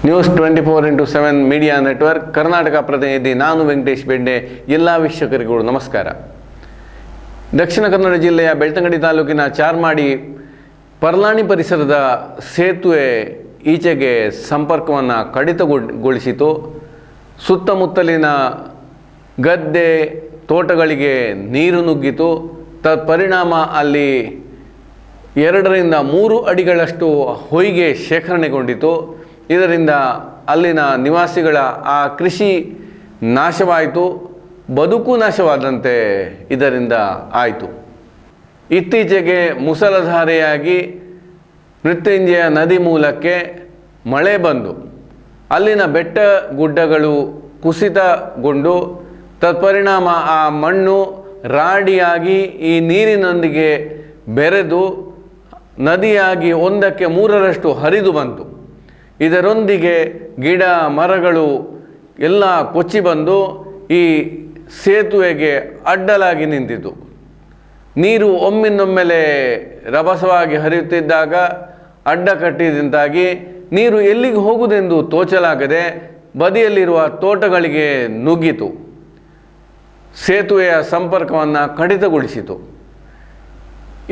News 24x7 media network Karnataka ಪ್ರತಿನಿಧಿ ನಾನು ವೆಂಕಟೇಶ್ ಬೆಂಡೆ. ಎಲ್ಲ ವೀಕ್ಷಕರಿಗೂ ನಮಸ್ಕಾರ. ದಕ್ಷಿಣ ಕನ್ನಡ ಜಿಲ್ಲೆಯ ಬೆಳ್ತಂಗಡಿ ತಾಲೂಕಿನ ಚಾರ್ಮಾಡಿ ಪರ್ಲಾಣಿ ಪರಿಸರದ ಸೇತುವೆ ಈಚೆಗೆ ಸಂಪರ್ಕವನ್ನು ಕಡಿತಗೊಳಿಸಿತು. ಸುತ್ತಮುತ್ತಲಿನ ಗದ್ದೆ ತೋಟಗಳಿಗೆ ನೀರು ನುಗ್ಗಿತು. ತತ್ಪರಿಣಾಮ ಅಲ್ಲಿ 2 ರಿಂದ 3 ಅಡಿಗಳಷ್ಟು ಹೊಯ್ಗೆ ಶೇಖರಣೆಗೊಂಡಿತು. ಇದರಿಂದ ಅಲ್ಲಿನ ನಿವಾಸಿಗಳ ಆ ಕೃಷಿ ನಾಶವಾಯಿತು, ಬದುಕು ನಾಶವಾದಂತೆ ಇದರಿಂದ ಆಯಿತು. ಇತ್ತೀಚೆಗೆ ಮುಸಲಧಾರೆಯಾಗಿ ಮೃತ್ಯುಂಜಯ ನದಿ ಮೂಲಕ್ಕೆ ಮಳೆ ಬಂದು ಅಲ್ಲಿನ ಬೆಟ್ಟ ಗುಡ್ಡಗಳು ಕುಸಿತಗೊಂಡು ತತ್ಪರಿಣಾಮ ಆ ಮಣ್ಣು ರಾಡಿಯಾಗಿ ಈ ನೀರಿನೊಂದಿಗೆ ಬೆರೆದು ನದಿಯಾಗಿ 1ಕ್ಕೆ 3ರಷ್ಟು ಹರಿದು ಬಂತು. ಇದರೊಂದಿಗೆ ಗಿಡ ಮರಗಳು ಎಲ್ಲ ಕೊಚ್ಚಿ ಬಂದು ಈ ಸೇತುವೆಗೆ ಅಡ್ಡಲಾಗಿ ನಿಂತಿತು. ನೀರು ಒಮ್ಮಿಂದೊಮ್ಮೆಲೆ ರಭಸವಾಗಿ ಹರಿಯುತ್ತಿದ್ದಾಗ ಅಡ್ಡ ಕಟ್ಟಿದಂತಾಗಿ ನೀರು ಎಲ್ಲಿಗೆ ಹೋಗುವುದೆಂದು ತೋಚಲಾಗದೆ ಬದಿಯಲ್ಲಿರುವ ತೋಟಗಳಿಗೆ ನುಗ್ಗಿತು. ಸೇತುವೆಯ ಸಂಪರ್ಕವನ್ನು ಕಡಿತಗೊಳಿಸಿತು.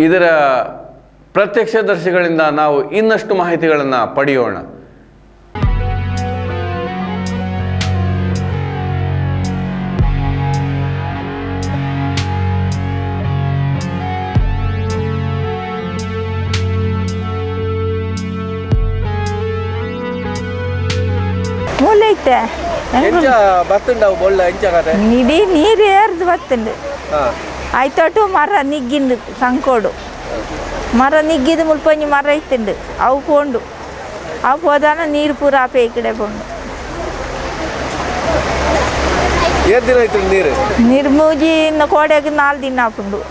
ಇದರ ಪ್ರತ್ಯಕ್ಷದರ್ಶಿಗಳಿಂದ ನಾವು ಇನ್ನಷ್ಟು ಮಾಹಿತಿಗಳನ್ನು ಪಡೆಯೋಣ. ಮೂಲೈತೆ ನಿಡಿ ನೀರು ಏರ್ದು ಬತ್ತುಂಡು ಆಯ್ತೋಟು ಮರ ನಿಗ್ಗಿಂದು ಸಂಕೋಡು ಮರ ನಿಗ್ಗಿದು ಮುಲ್ಪೊಂಜಿ ಮರ ಇತ್ತುಂಡು ಅವು ಪೋಂಡು ಅವು ಹೋದಾನ ನೀರು ಪೂರ ಆಪೆ ಈ ಕಡೆ ಪೋಂಡು ನೀರು ಮೂಜಿ ಇನ್ನು ಕೋಡೆಗೆ 4 ದಿನ ಆಪುಂಡು.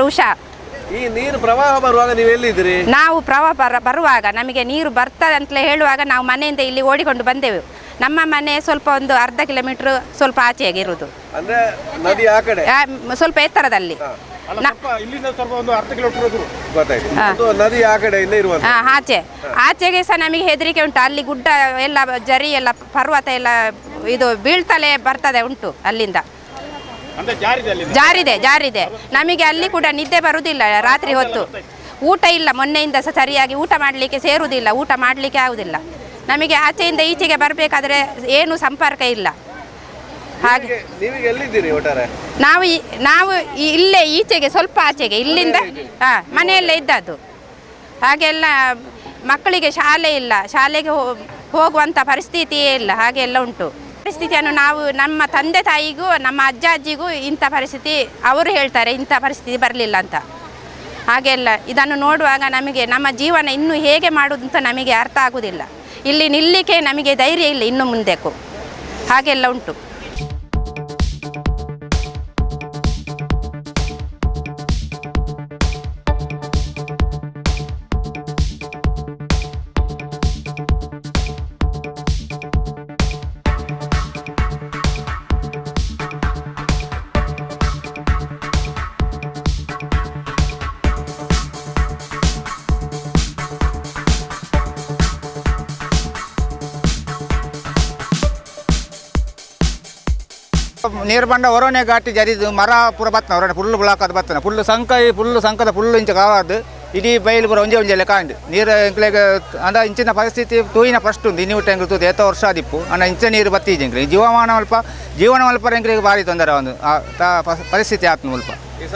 ಉಷಾ, ಈ ನೀರು ಪ್ರವಾಹ ಬರುವಾಗ ನೀವು ಎಲ್ಲಿದ್ದೀರಿ? ನಾವು ಪ್ರವಾಹ ಬರುವಾಗ ನಮಗೆ ನೀರು ಬರ್ತದೆ ಅಂತಲೇ ಹೇಳುವಾಗ ನಾವು ಮನೆಯಿಂದ ಇಲ್ಲಿ ಓಡಿಕೊಂಡು ಬಂದೆವು. ನಮ್ಮ ಮನೆ ಸ್ವಲ್ಪ ಒಂದು 1/2 ಕಿಲೋಮೀಟರ್ ಸ್ವಲ್ಪ ಆಚೆಗೆ ಇರುವುದು, ಅಂದ್ರೆ ನದಿ ಆ ಕಡೆ ಸ್ವಲ್ಪ ಎತ್ತರದಲ್ಲಿ. ನದಿ ಆ ಕಡೆಯಿಂದ ಇರುವುದು ಆಚೆಗೆ ಸಹ ನಮಗೆ ಹೆದರಿಕೆ ಉಂಟು. ಅಲ್ಲಿ ಗುಡ್ಡ ಎಲ್ಲ ಜರಿ ಎಲ್ಲ ಪರ್ವತ ಎಲ್ಲ ಇದು ಬೀಳ್ತಲೇ ಬರ್ತದೆ ಉಂಟು. ಅಲ್ಲಿಂದ ಜಾರಿದೆ ನಮಗೆ ಅಲ್ಲಿ ಕೂಡ ನಿದ್ದೆ ಬರುವುದಿಲ್ಲ ರಾತ್ರಿ ಹೊತ್ತು. ಊಟ ಇಲ್ಲ, ಮೊನ್ನೆಯಿಂದ ಸಹ ಸರಿಯಾಗಿ ಊಟ ಮಾಡಲಿಕ್ಕೆ ಸೇರುವುದಿಲ್ಲ, ಊಟ ಮಾಡಲಿಕ್ಕೆ ಆಗುವುದಿಲ್ಲ. ನಮಗೆ ಆಚೆಯಿಂದ ಈಚೆಗೆ ಬರಬೇಕಾದ್ರೆ ಏನು ಸಂಪರ್ಕ ಇಲ್ಲ. ಹಾಗೆ ನಾವು ಇಲ್ಲೇ ಈಚೆಗೆ ಸ್ವಲ್ಪ ಆಚೆಗೆ ಇಲ್ಲಿಂದ ಮನೆಯಲ್ಲೇ ಇದ್ದದ್ದು. ಹಾಗೆಲ್ಲ ಮಕ್ಕಳಿಗೆ ಶಾಲೆ ಇಲ್ಲ, ಶಾಲೆಗೆ ಹೋಗುವಂಥ ಪರಿಸ್ಥಿತಿಯೇ ಇಲ್ಲ. ಹಾಗೆಲ್ಲ ಉಂಟು ಪರಿಸ್ಥಿತಿಯನ್ನು ನಾವು ನಮ್ಮ ತಂದೆ ತಾಯಿಗೂ ನಮ್ಮ ಅಜ್ಜ ಅಜ್ಜಿಗೂ ಇಂಥ ಪರಿಸ್ಥಿತಿ ಅವರು ಹೇಳ್ತಾರೆ, ಇಂಥ ಪರಿಸ್ಥಿತಿ ಬರಲಿಲ್ಲ ಅಂತ. ಹಾಗೆಲ್ಲ ಇದನ್ನು ನೋಡುವಾಗ ನಮಗೆ ನಮ್ಮ ಜೀವನ ಇನ್ನೂ ಹೇಗೆ ಮಾಡೋದು ಅಂತ ನಮಗೆ ಅರ್ಥ ಆಗುವುದಿಲ್ಲ. ಇಲ್ಲಿ ನಿಲ್ಲಲಿಕ್ಕೆ ನಮಗೆ ಧೈರ್ಯ ಇಲ್ಲ ಇನ್ನು ಮುಂದಕ್ಕೂ. ಹಾಗೆಲ್ಲ ಉಂಟು. ನೀರು ಬಂಡ ಹೊರನೆ ಘಾಟಿ ಜರಿದು ಮರ ಪೂರ ಬತ್ತನ ಹೊರನೆ ಫುಲ್ ಬ್ಲಾಕ್ ಅದು ಬತ್ತನ ಫುಲ್ ಸಂಕದ ಫುಲ್ ಇಂಚ ಕಾವಾದು ಇಡೀ ಬೈಲು ಪೂರ ಒಂಜೆ ಕಾಂಡು ನೀರು ಎಂಕ್ಲೆಗೆ ಅಂದ ಇಂಚಿನ ಪರಿಸ್ಥಿತಿ ತೂಯಿನ ಫಸ್ಟ್ ಉಂದು ಇನ್ನೂ ಟೆಂಗ್ಲು ತೂತು ಏತ ವರ್ಷ ಆದಿಪ್ಪು ಅನ್ನ ಇಂಚ ನೀರು ಬತ್ತೀಜ್ ಎಂಕ್ಲೆ ಜೀವನ ಮಲ್ಪ ಎಂಕ್ಲೆಗೆ ಭಾರಿ ತೊಂದರೆ ಒಂದು ಪರಿಸ್ಥಿತಿ ಆತ್ಮ ಮುಲ್ಪ. ಈ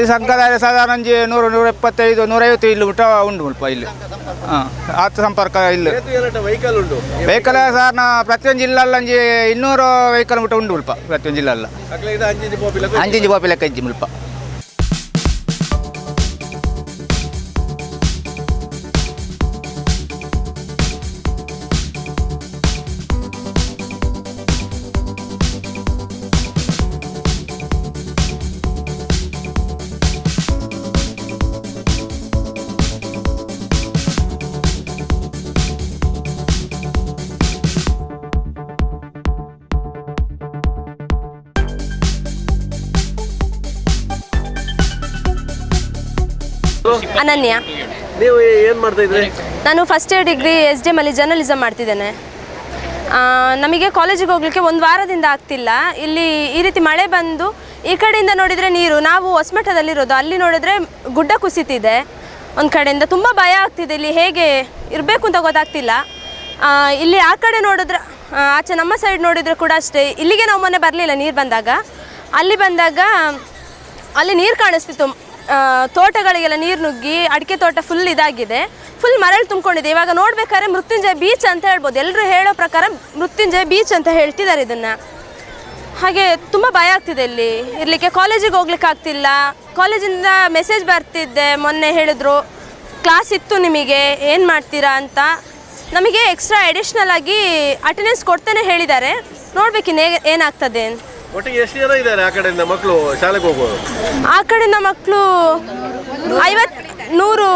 ಸಂಕದ ಸಾಧಾರಣ 100, 125, 150 ಇಲ್ಲಿ ಊಟ ಉಂಟು ಮುಲ್ಪ ಇಲ್ಲಿ. ಆತ ಸಂಪರ್ಕ ಇಲ್ಲ ವೆಹಿಕಲ್ ಸರ್ ಪ್ರತಿಯೊಂದು ಜಿಲ್ಲೆಲ್ಲ 200 ವೆಹಿಕಲ್ ಊಟ ಉಂಟು ಮುಲ್ಪ ಪ್ರತಿಯೊಂದು ಜಿಲ್ಲೆಲ್ಲ 5 ಬೋಪಿ ಲೆಕ್ಕ ಇಜ್ಜಿ ಮುಲ್ಪ. ಅನನ್ಯ. ನೀವು ಏನು ಮಾಡ್ತಾ ಇದ್ರಿ? ನಾನು ಫಸ್ಟ್ ಇಯರ್ ಡಿಗ್ರಿ SDM ಅಲ್ಲಿ ಜರ್ನಲಿಸಮ್ ಮಾಡ್ತಿದ್ದೇನೆ. ನಮಗೆ ಕಾಲೇಜಿಗೆ ಹೋಗ್ಲಿಕ್ಕೆ ಒಂದು ವಾರದಿಂದ ಆಗ್ತಿಲ್ಲ. ಇಲ್ಲಿ ಈ ರೀತಿ ಮಳೆ ಬಂದು ಈ ಕಡೆಯಿಂದ ನೋಡಿದರೆ ನೀರು, ನಾವು ಹೊಸಮಠದಲ್ಲಿರೋದು, ಅಲ್ಲಿ ನೋಡಿದರೆ ಗುಡ್ಡ ಕುಸಿತಿದೆ. ಒಂದು ಕಡೆಯಿಂದ ತುಂಬ ಭಯ ಆಗ್ತಿದೆ. ಇಲ್ಲಿ ಹೇಗೆ ಇರಬೇಕು ಅಂತ ಗೊತ್ತಾಗ್ತಿಲ್ಲ. ಇಲ್ಲಿ ಆ ಕಡೆ ನೋಡಿದ್ರೆ, ಆಚೆ ನಮ್ಮ ಸೈಡ್ ನೋಡಿದರೆ ಕೂಡ ಅಷ್ಟೇ. ಇಲ್ಲಿಗೆ ನಾವು ಮೊನ್ನೆ ಬರಲಿಲ್ಲ ನೀರು ಬಂದಾಗ. ಅಲ್ಲಿ ಬಂದಾಗ ಅಲ್ಲಿ ನೀರು ಕಾಣಿಸ್ತಿತ್ತು. ತೋಟಗಳಿಗೆಲ್ಲ ನೀರು ನುಗ್ಗಿ ಅಡಿಕೆ ತೋಟ ಫುಲ್ ಇದಾಗಿದೆ, ಫುಲ್ ಮರಳು ತುಂಬಿಕೊಂಡಿದೆ. ಇವಾಗ ನೋಡ್ಬೇಕಾದ್ರೆ ಮೃತ್ಯುಂಜಯ ಬೀಚ್ ಅಂತ ಹೇಳ್ಬೋದು. ಎಲ್ಲರೂ ಹೇಳೋ ಪ್ರಕಾರ ಮೃತ್ಯುಂಜಯ ಬೀಚ್ ಅಂತ ಹೇಳ್ತಿದ್ದಾರೆ ಇದನ್ನು. ಹಾಗೆ ತುಂಬ ಭಯ ಆಗ್ತಿದೆ ಇಲ್ಲಿ ಇರಲಿಕ್ಕೆ. ಕಾಲೇಜಿಗೆ ಹೋಗ್ಲಿಕ್ಕೆ ಆಗ್ತಿಲ್ಲ. ಕಾಲೇಜಿಂದ ಮೆಸೇಜ್ ಬರ್ತಿದ್ದೆ, ಮೊನ್ನೆ ಹೇಳಿದ್ರು ಕ್ಲಾಸ್ ಇತ್ತು ನಿಮಗೆ, ಏನು ಮಾಡ್ತೀರಾ ಅಂತ. ನಮಗೆ ಎಕ್ಸ್ಟ್ರಾ ಅಡಿಷ್ನಲ್ ಆಗಿ ಅಟೆಂಡೆನ್ಸ್ ಕೊಡ್ತಾನೆ ಹೇಳಿದ್ದಾರೆ. ನೋಡ್ಬೇಕಿನ್ನು ಏನಾಗ್ತದೆ. ಒಟ್ಟಿಗೆ ಎಷ್ಟು ಜನ ಇದ್ದಾರೆ ಆ ಕಡೆಯಿಂದ ಮಕ್ಕಳು ಶಾಲೆಗೆ ಹೋಗೋರು? ಆ ಕಡೆಯಿಂದ ಮಕ್ಕಳು 50-100.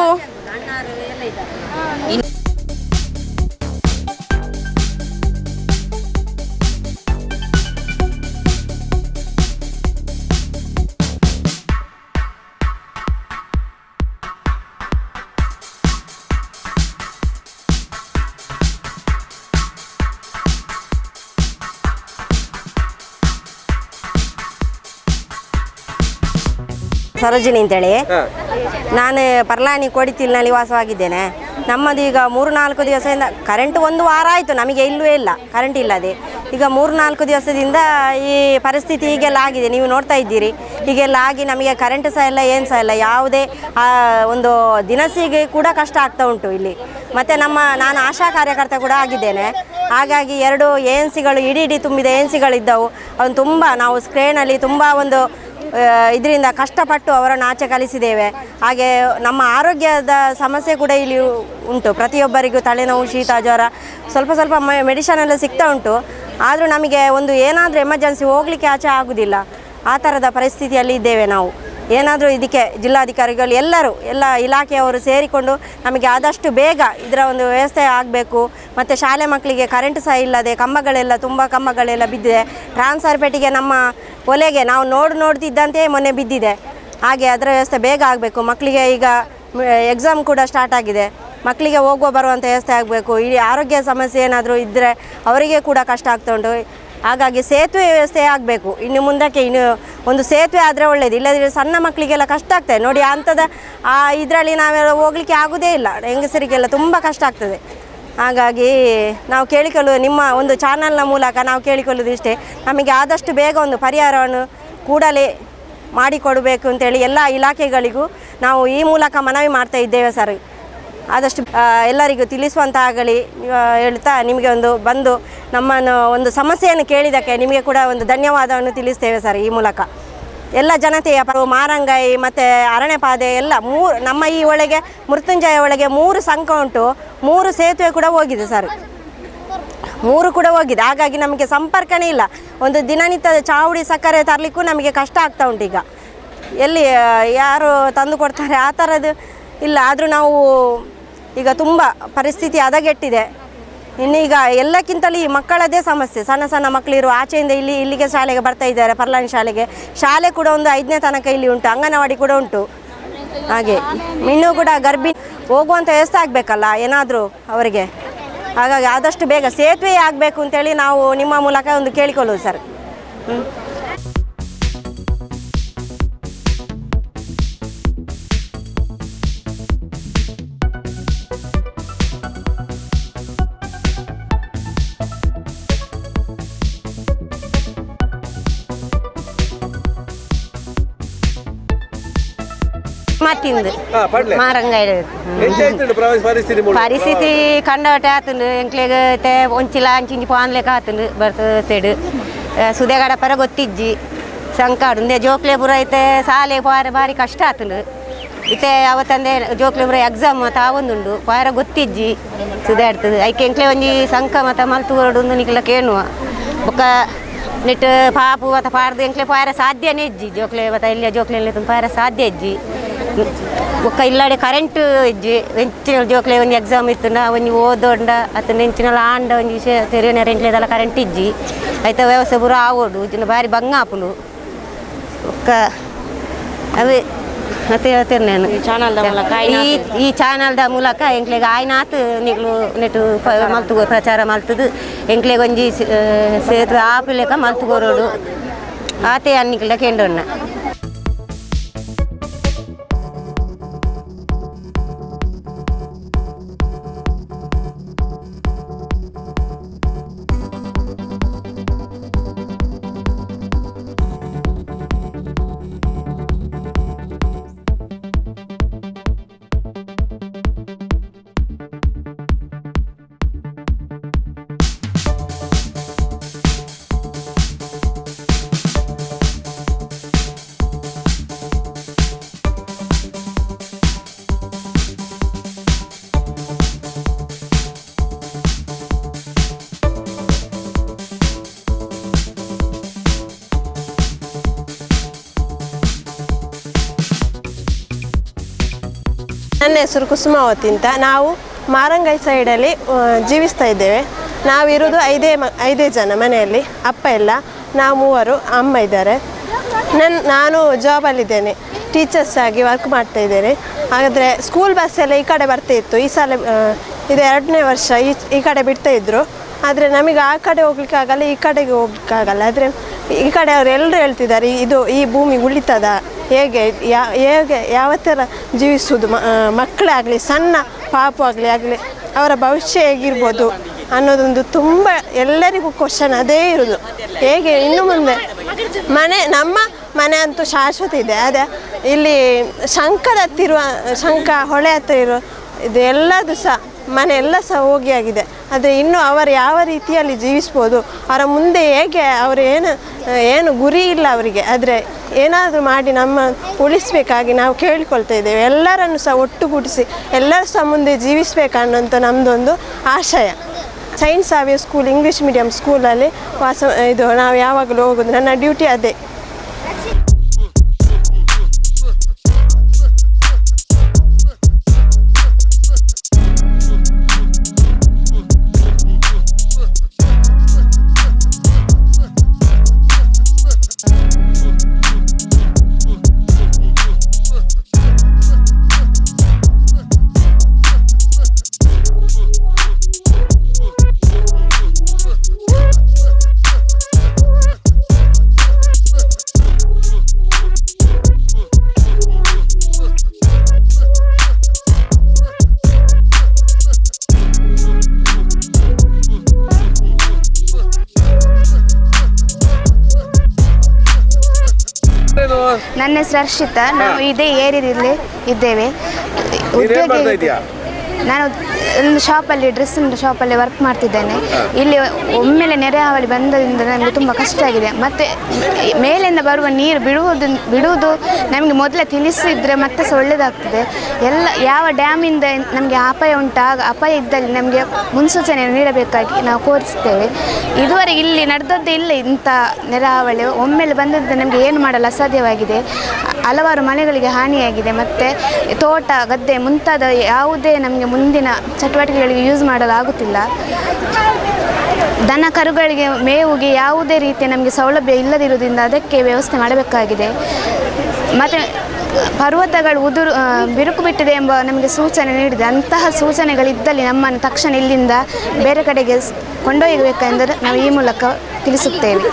ಸರೋಜಿನಿ ಅಂತೇಳಿ. ನಾನು ಪರ್ಲಾಣಿ ಕೋಡಿತಿಲ್ನಲ್ಲಿ ವಾಸವಾಗಿದ್ದೇನೆ. ನಮ್ಮದು ಈಗ 3-4 ದಿವಸದಿಂದ ಕರೆಂಟ್ ಒಂದು ವಾರ ಆಯಿತು, ನಮಗೆ ಇಲ್ಲವೇ ಇಲ್ಲ ಕರೆಂಟ್ ಇಲ್ಲದೆ. ಈಗ 3-4 ದಿವಸದಿಂದ ಈ ಪರಿಸ್ಥಿತಿ ಹೀಗೆಲ್ಲ ಆಗಿದೆ, ನೀವು ನೋಡ್ತಾ ಇದ್ದೀರಿ. ಹೀಗೆಲ್ಲ ಆಗಿ ನಮಗೆ ಕರೆಂಟ್ ಸಹ ಇಲ್ಲ, ಏನು ಸಹ ಇಲ್ಲ. ಯಾವುದೇ ಒಂದು ದಿನಸಿಗೆ ಕೂಡ ಕಷ್ಟ ಆಗ್ತಾ ಉಂಟು ಇಲ್ಲಿ. ಮತ್ತು ನಾನು ಆಶಾ ಕಾರ್ಯಕರ್ತ ಕೂಡ ಆಗಿದ್ದೇನೆ. ಹಾಗಾಗಿ 2 ಏನ್ಸಿಗಳು ಇಡೀ ತುಂಬಿದ ಏನ್ಸಿಗಳಿದ್ದವು. ಅವನು ತುಂಬ ನಾವು ಸ್ಕ್ರೇನಲ್ಲಿ ತುಂಬ ಒಂದು ಇದರಿಂದ ಕಷ್ಟಪಟ್ಟು ಅವರನ್ನು ಆಚೆ ಕಲಿಸಿದ್ದೇವೆ. ಹಾಗೆ ನಮ್ಮ ಆರೋಗ್ಯದ ಸಮಸ್ಯೆ ಕೂಡ ಇಲ್ಲಿ ಉಂಟು. ಪ್ರತಿಯೊಬ್ಬರಿಗೂ ತಲೆನೋವು, ಶೀತ, ಜ್ವರ, ಸ್ವಲ್ಪ ಮೆಡಿಷನ್ ಎಲ್ಲ ಸಿಗ್ತಾ ಉಂಟು. ಆದರೂ ನಮಗೆ ಒಂದು ಏನಾದರೂ ಎಮರ್ಜೆನ್ಸಿ ಹೋಗಲಿಕ್ಕೆ ಆಚೆ ಆಗೋದಿಲ್ಲ. ಆ ಥರದ ಪರಿಸ್ಥಿತಿಯಲ್ಲಿ ಇದ್ದೇವೆ ನಾವು. ಏನಾದರೂ ಇದಕ್ಕೆ ಜಿಲ್ಲಾಧಿಕಾರಿಗಳು ಎಲ್ಲ ಇಲಾಖೆಯವರು ಸೇರಿಕೊಂಡು ನಮಗೆ ಆದಷ್ಟು ಬೇಗ ಇದರ ಒಂದು ವ್ಯವಸ್ಥೆ ಆಗಬೇಕು. ಮತ್ತು ಶಾಲೆ ಮಕ್ಕಳಿಗೆ ಕರೆಂಟ್ ಸಹ ಇಲ್ಲದೆ ತುಂಬ ಕಂಬಗಳೆಲ್ಲ ಬಿದ್ದಿದೆ. ಟ್ರಾನ್ಸ್ಫರ್ ಪೆಟ್ಟಿಗೆ ನಮ್ಮ ಒಲೆಗೆ ನಾವು ನೋಡ್ತಿದ್ದಂತೆ ಮೊನ್ನೆ ಬಿದ್ದಿದೆ. ಹಾಗೆ ಅದರ ವ್ಯವಸ್ಥೆ ಬೇಗ ಆಗಬೇಕು. ಮಕ್ಕಳಿಗೆ ಈಗ ಎಕ್ಸಾಮ್ ಕೂಡ ಸ್ಟಾರ್ಟ್ ಆಗಿದೆ. ಮಕ್ಕಳಿಗೆ ಬರುವಂಥ ವ್ಯವಸ್ಥೆ ಆಗಬೇಕು. ಈ ಆರೋಗ್ಯ ಸಮಸ್ಯೆ ಏನಾದರೂ ಇದ್ದರೆ ಅವರಿಗೆ ಕೂಡ ಕಷ್ಟ ಆಗ್ತಾ ಉಂಟು. ಹಾಗಾಗಿ ಸೇತುವೆ ವ್ಯವಸ್ಥೆ ಆಗಬೇಕು. ಇನ್ನು ಮುಂದಕ್ಕೆ ಒಂದು ಸೇತುವೆ ಆದರೆ ಒಳ್ಳೆಯದು. ಇಲ್ಲದಿದ್ದರೆ ಸಣ್ಣ ಮಕ್ಕಳಿಗೆಲ್ಲ ಕಷ್ಟ ಆಗ್ತದೆ ನೋಡಿ. ಅಂಥದ್ದು ಇದರಲ್ಲಿ ನಾವೆಲ್ಲ ಹೋಗಲಿಕ್ಕೆ ಆಗೋದೇ ಇಲ್ಲ. ಹೆಂಗಸರಿಗೆಲ್ಲ ತುಂಬ ಕಷ್ಟ ಆಗ್ತದೆ. ಹಾಗಾಗಿ ನಾವು ನಿಮ್ಮ ಒಂದು ಚಾನಲ್ನ ಮೂಲಕ ನಾವು ಕೇಳಿಕೊಳ್ಳೋದು ಇಷ್ಟೇ, ನಮಗೆ ಆದಷ್ಟು ಬೇಗ ಒಂದು ಪರಿಹಾರವನ್ನು ಕೂಡಲೇ ಮಾಡಿಕೊಡಬೇಕು ಅಂತೇಳಿ ಎಲ್ಲ ಇಲಾಖೆಗಳಿಗೂ ನಾವು ಈ ಮೂಲಕ ಮನವಿ ಮಾಡ್ತಾ ಇದ್ದೇವೆ ಸರ್. ಆದಷ್ಟು ಎಲ್ಲರಿಗೂ ತಿಳಿಸುವಂತಾಗಲಿ ಹೇಳ್ತಾ ನಿಮಗೆ ಬಂದು ನಮ್ಮನ್ನು ಒಂದು ಸಮಸ್ಯೆಯನ್ನು ಕೇಳಿದ್ದಕ್ಕೆ ನಿಮಗೆ ಕೂಡ ಒಂದು ಧನ್ಯವಾದವನ್ನು ತಿಳಿಸ್ತೇವೆ ಸರ್. ಈ ಮೂಲಕ ಎಲ್ಲ ಜನತೆಯ ಮಾರಂಗೈ ಮತ್ತು ಅರಣ್ಯಪಾದೆ ಎಲ್ಲ ನಮ್ಮ ಈ ಒಳಗೆ ಮೃತ್ಯುಂಜಯ ಒಳಗೆ 3 ಸಂಘ ಉಂಟು. 3 ಸೇತುವೆ ಕೂಡ ಹೋಗಿದೆ ಸರ್, 3 ಕೂಡ ಹೋಗಿದೆ. ಹಾಗಾಗಿ ನಮಗೆ ಸಂಪರ್ಕನೇ ಇಲ್ಲ. ಒಂದು ದಿನನಿತ್ಯದ ಚಾವಡಿ ಸಕ್ಕರೆ ತರಲಿಕ್ಕೂ ನಮಗೆ ಕಷ್ಟ ಆಗ್ತಾ ಉಂಟು. ಈಗ ಎಲ್ಲಿ ಯಾರು ತಂದು ಕೊಡ್ತಾರೆ ಆ ಥರದ್ದು ಇಲ್ಲ. ಆದರೂ ನಾವು ಈಗ ತುಂಬ ಪರಿಸ್ಥಿತಿ ಹದಗೆಟ್ಟಿದೆ. ಇನ್ನೀಗ ಎಲ್ಲಕ್ಕಿಂತಲೂ ಈ ಮಕ್ಕಳದೇ ಸಮಸ್ಯೆ. ಸಣ್ಣ ಮಕ್ಕಳಿರುವ ಆಚೆಯಿಂದ ಇಲ್ಲಿಗೆ ಶಾಲೆಗೆ ಬರ್ತಾ ಇದ್ದಾರೆ, ಪರ್ಲಾಣಿ ಶಾಲೆಗೆ. ಶಾಲೆ ಕೂಡ ಒಂದು 5ನೇ ತನಕ ಇಲ್ಲಿ ಉಂಟು, ಅಂಗನವಾಡಿ ಕೂಡ ಉಂಟು. ಹಾಗೆ ಇನ್ನೂ ಕೂಡ ಗರ್ಭಿಣಿ ಹೋಗುವಂಥ ವ್ಯವಸ್ಥೆ ಆಗಬೇಕಲ್ಲ ಏನಾದರೂ ಅವರಿಗೆ. ಹಾಗಾಗಿ ಆದಷ್ಟು ಬೇಗ ಸೇತುವೆ ಆಗಬೇಕು ಅಂತೇಳಿ ನಾವು ನಿಮ್ಮ ಮೂಲಕ ಒಂದು ಕೇಳಿಕೊಳ್ಳೋದು ಸರ್. ಮತ್ತಿಂದು ಮಾರಂಗಾಯ್ಡು ಪರಿಸ್ಥಿತಿ ಕಂಡವಟೆ ಆತುಂಡು ಎಂಕ್ಲೆಗೆ ಒಂಚಿಲ ಅಂಚಿಂಚಿ ಪಾನ್ಲೆಕ ಆತುಂಡು ಬರ್ತ ಸೈಡ್ ಸುದೆಗಡ ಪರ ಗೊತ್ತಿಜ್ಜಿ ಸಂಕಾಡು ಇಂದೆ ಜೋಕ್ಲೆ ಪುರ ಐತೆ ಸಾಲೆ ಪಾರ ಭಾರಿ ಕಷ್ಟ ಆತುಂಡು. ಇತ್ತೆ ಅವತ್ತಂದೆ ಜೋಕ್ಲೆ ಪುರ ಎಕ್ಸಾಮ್ ಮತ್ತು ಆವೊಂದುಂಡು ಪಾರ ಗೊತ್ತಿಜ್ಜಿ ಸುದೆ ಆಡ್ತದೆ. ಐಕೆ ಎಂಕ್ಲೆ ಒಂಜಿ ಸಂಕ ಮತ್ತು ಮಲ್ತುವರಡು ನಿಕ್ಲ ಕೇಳುವ ಬೊಕ್ಕ ನೆಟ್ಟು ಪಾಪು ಮತ್ತು ಪಾಡ್ದು ಎಂಕ್ಲೆ ಪಾರ ಸಾಧ್ಯನೇ ಇಜ್ಜಿ ಜೋಕ್ಲೆ ಮತ್ತು ಇಲ್ಲಿಯ ಜೋಕ್ಲೆ ಪಾರ ಸಾಧ್ಯ ಇಜ್ಜಿ. ಒಕ್ಕ ಇಲ್ಲಾಡೆ ಕರೆಂಟ್ ಇಜ್ಜಿ ಎಂಚಿನ ಜೋಕ್ಲೆ ಒಂದು ಎಕ್ಸಾಮ್ ಇತ್ತು ಒಂಜಿ ಓದೋಂಡ ಅತ್ತ ಎಂಚಿನಲ್ಲ ಆಂಡ ಒಂಜಿ ತೆರೆಯನ ಎಂಕ್ಲೆದಲ್ಲ ಕರೆಂಟ್ ಇಜ್ಜಿ ಐತ ವ್ಯವಸ್ಥೆ ಪೂರ ಆವೋಡು ಇಜ್ಜಿನ ಭಾರಿ ಬಂಗಾಪುಲು ಒಕ್ಕ ಅವೇ ಮತ್ತೆ ಹೇಳ್ತೇನೆ ನಾನು ಈ ಚಾನಲ್ದ ಮೂಲಕ ಎಂಕ್ಲೆಗೆ ಆಯ್ನಾತ್ ನಿಗ್ಲು ನೆಟ್ಟು ಮಲ್ತು ಪ್ರಚಾರ ಮಲ್ತದು ಎಂಕ್ಲೆಗೆ ಒಂಜಿ ಸೇತು ಆಪಿಲೆಕ ಮಲ್ತುಗೋರೋಡು ಆತೆ ಅನ್ನಿಕ್ಲ ಕೇಂಡೊನ್ನ ನನ್ನ ಹೆಸರು ಕುಸುಮಾವತಿ ಅಂತ. ನಾವು ಮಾರಂಗೈ ಸೈಡಲ್ಲಿ ಜೀವಿಸ್ತಾ ಇದ್ದೇವೆ. ನಾವಿರೋದು ಐದೇ ಜನ ಮನೆಯಲ್ಲಿ. ಅಪ್ಪ ಇಲ್ಲ, ನಾವು ಮೂವರು, ಅಮ್ಮ ಇದ್ದಾರೆ. ನಾನು ಜಾಬಲ್ಲಿದ್ದೇನೆ, ಟೀಚರ್ಸ್ ಆಗಿ ವರ್ಕ್ ಮಾಡ್ತಾ ಇದ್ದೇನೆ. ಹಾಗಾದರೆ ಸ್ಕೂಲ್ ಬಸ್ ಎಲ್ಲ ಈ ಕಡೆ ಬರ್ತಾ ಇತ್ತು. ಈ ಸಲ ಇದು 2ನೇ ವರ್ಷ ಈ ಕಡೆ ಬಿಡ್ತಾ ಇದ್ರು. ಆದರೆ ನಮಗೆ ಆ ಕಡೆ ಹೋಗ್ಲಿಕ್ಕಾಗಲ್ಲ, ಈ ಕಡೆಗೆ ಹೋಗ್ಲಿಕ್ಕಾಗಲ್ಲ. ಆದರೆ ಈ ಕಡೆ ಅವರು ಎಲ್ಲರೂ ಹೇಳ್ತಿದ್ದಾರೆ ಈ ಭೂಮಿ ಉಳಿತದ, ಹೇಗೆ ಯಾವ ಥರ ಜೀವಿಸುವುದು, ಮಕ್ಕಳಾಗಲಿ ಸಣ್ಣ ಪಾಪು ಆಗಲಿ ಅವರ ಭವಿಷ್ಯ ಹೇಗಿರ್ಬೋದು ಅನ್ನೋದೊಂದು ತುಂಬ ಎಲ್ಲರಿಗೂ ಕ್ವಶನ್ ಅದೇ ಇರೋದು. ಹೇಗೆ ಇನ್ನು ಮುಂದೆ ನಮ್ಮ ಮನೆ ಅಂತೂ ಶಾಶ್ವತ ಇದೆ. ಅದೇ ಇಲ್ಲಿ ಶಂಕ ಹೊಳೆ ಹತ್ತಿರ ಇರೋ ಇದು ಎಲ್ಲದು ಸಹ ಮನೆ ಎಲ್ಲ ಸಹ ಹೋಗಿ ಆಗಿದೆ. ಆದರೆ ಇನ್ನು ಅವರು ಯಾವ ರೀತಿಯಲ್ಲಿ ಜೀವಿಸ್ಬೋದು, ಅವರ ಮುಂದೆ ಹೇಗೆ ಅವರು ಏನು ಗುರಿ ಇಲ್ಲ ಅವರಿಗೆ. ಆದರೆ ಏನಾದರೂ ಮಾಡಿ ನಮ್ಮ ಉಳಿಸಬೇಕಾಗಿ ನಾವು ಕೇಳಿಕೊಳ್ತಾ ಇದ್ದೇವೆ. ಎಲ್ಲರನ್ನು ಸಹ ಒಟ್ಟುಗೂಡಿಸಿ ಎಲ್ಲರೂ ಸಹ ಮುಂದೆ ಜೀವಿಸಬೇಕನ್ನೋಂಥ ನಮ್ಮದೊಂದು ಆಶಯ. ಸೈನ್ಸ್ ಸಾವಿಯರ್ ಸ್ಕೂಲ್ ಇಂಗ್ಲೀಷ್ ಮೀಡಿಯಂ ಸ್ಕೂಲಲ್ಲಿ ನಾವು ಯಾವಾಗಲೂ ಹೋಗೋದು. ನನ್ನ ಡ್ಯೂಟಿ ಅದೇ. ನನ್ನ ಹೆಸರು ಹರ್ಷಿತಾ. ನಾವು ಇದೇ ಏರಿಯಾದಲ್ಲಿ ಇದ್ದೇವೆ. ನಾನು ಒಂದು ಶಾಪಲ್ಲಿ ಡ್ರೆಸ್ಸಿನ ಶಾಪಲ್ಲಿ ವರ್ಕ್ ಮಾಡ್ತಿದ್ದೇನೆ. ಇಲ್ಲಿ ಒಮ್ಮೆಲೆ ನೆರೆ ಹಾವಳಿ ಬಂದದಿಂದ ನಮಗೆ ತುಂಬ ಕಷ್ಟ ಆಗಿದೆ. ಮತ್ತು ಮೇಲಿಂದ ಬರುವ ನೀರು ಬಿಡುವುದು ನಮಗೆ ಮೊದಲೇ ತಿಳಿಸಿದರೆ ಮತ್ತೆ ಸಹ ಒಳ್ಳೆಯದಾಗ್ತದೆ. ಯಾವ ಡ್ಯಾಮಿಂದ ನಮಗೆ ಅಪಾಯ ಉಂಟು, ಅಪಾಯ ಇದ್ದಲ್ಲಿ ನಮಗೆ ಮುನ್ಸೂಚನೆಯನ್ನು ನೀಡಬೇಕಾಗಿ ನಾವು ಕೋರಿಸ್ತೇವೆ. ಇದುವರೆಗೆ ಇಲ್ಲಿ ನಡೆದದ್ದೇ ಇಲ್ಲ ಇಂಥ ನೆರೆ ಹಾವಳಿ. ಒಮ್ಮೆಲೆ ಬಂದದ್ದು ನಮಗೆ ಏನು ಮಾಡಲು ಅಸಾಧ್ಯವಾಗಿದೆ. ಹಲವಾರು ಮನೆಗಳಿಗೆ ಹಾನಿಯಾಗಿದೆ. ಮತ್ತು ತೋಟ ಗದ್ದೆ ಮುಂತಾದ ಯಾವುದೇ ನಮಗೆ ಮುಂದಿನ ಚಟುವಟಿಕೆಗಳಿಗೆ ಯೂಸ್ ಮಾಡಲು ಆಗುತ್ತಿಲ್ಲ. ದನ ಕರುಗಳಿಗೆ ಮೇವುಗೆ ಯಾವುದೇ ರೀತಿಯ ನಮಗೆ ಸೌಲಭ್ಯ ಇಲ್ಲದಿರುವುದರಿಂದ ಅದಕ್ಕೆ ವ್ಯವಸ್ಥೆ ಮಾಡಬೇಕಾಗಿದೆ. ಮತ್ತು ಪರ್ವತಗಳು ಬಿರುಕು ಬಿಟ್ಟಿದೆ ಎಂಬ ನಮಗೆ ಸೂಚನೆ ನೀಡಿದೆ. ಅಂತಹ ಸೂಚನೆಗಳಿದ್ದಲ್ಲಿ ನಮ್ಮನ್ನು ತಕ್ಷಣ ಇಲ್ಲಿಂದ ಬೇರೆ ಕಡೆಗೆ ಕೊಂಡೊಯ್ಯಬೇಕೆಂದರೆ ನಾವು ಈ ಮೂಲಕ ತಿಳಿಸುತ್ತೇವೆ.